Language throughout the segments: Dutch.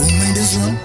mind is wrong.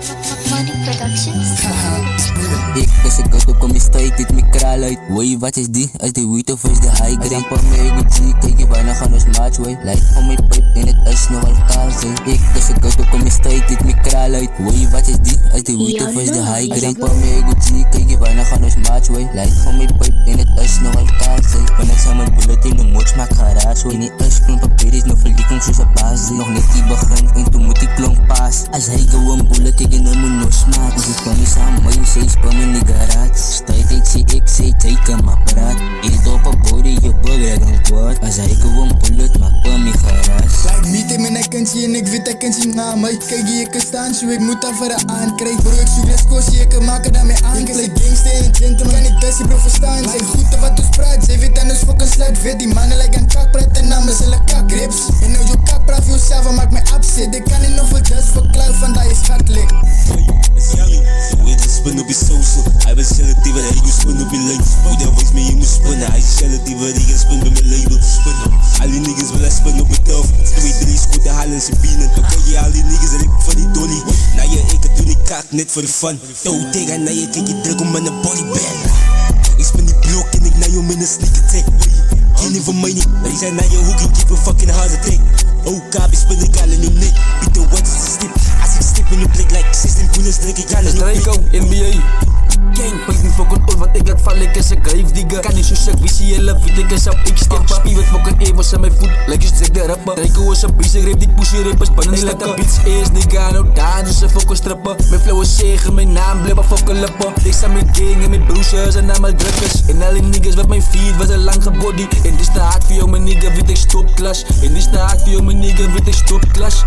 Morning Productions. Haha, spullen. Ik als ik uit kom je stuit dit mijn kraal uit. Woi wat is die? Als de wiet of is de high grade. Als een paar mee kijk je bijna gaan als maat way. Lijkt van mijn pijp in het ijs nogal kaal zijn. Ik als ik uit kom je stuit dit mijn kraal uit. Woi wat is die? Als de wiet of is de high grade. Als een paar mee kijk je bijna gaan als maat way. Lijkt van mijn pijp in het ijs nogal kaal zijn. Wanneer ik samen bullet in de moed maak garaas. In die ijsklomp papier is nog verlichting zoals een baas. Nog net die begin en toen moet die klonk paas. Als hij gewoon bullet kijk je naar mijn nos maat. Dus ik kwam niet samen maar je zei spam in die garage. Stuit ik zie ik zei take hem apparaat. Eet op een body je burger dan kwaad. Als hij gewoon bullet maak van mijn garage. Like meet hem en ik kan zien en ik weet ik kan zien naar mij. Kijk je kan staan zo ik moet af voor de aankrijg. Bro ik zoek les koosje ik kan maken dat mij aankrijg. Ik gangster en gentleman kan ik best bro verstaan. Zij goed te wat ons praat, zij weet anders fucking slut. Weet die mannen lijken een kak praten namen zullen kakgrips. En nou je kak praat voor jezelf en maak mij upset. Ik kan niet nog veel just voor klauw van dat je schatlik. Spin op je social. Hij was selectief en hij spin op je lijf. Hoe dat was me je moet spinnen. Hij is selectief en hij spin bij mijn label. Al die niggas willen spin op het elf. 2-3 schoten halen zijn bienen. Dan kan je al die niggas rippen van die dolly. Na je eken toen ik kaak net voor de fun. Touw tegen na je kijk je druk om aan een bodybag. Ik spin die blok en ik naar jou met een sneak attack. Geen niet van mij niet. Hij zei naar je hoek en keep een fucking heart attack. Oh KB spin ik al in hun nek. Pieter wat is de stip. Als ik stip in je blik like 16 coolers druk ik al in hun blik. NBA Gang, pijt niet fucking oor wat ik laat vallen, ik is een grave digger. Kan niet zo suk, wie zie je love, weet ik is op ik step. Spie wat fucking evers aan mijn voet, like je zegt de rapper. Draco was een bezig, greep die pussy rappers, bannen stappen. Beats eerst, nigga, nou daar, dus ze fucking strappen. Mijn flow is zegen, mijn naam blijven fucking lippen. Ik sta mijn gang en mijn broers en allemaal drukkers. En alle niggas wat mijn feet was een lange body. En dit is te hard voor jou, mijn nigga, weet ik stop clash. En dit is te hard voor jou, mijn nigga, weet ik stop clash.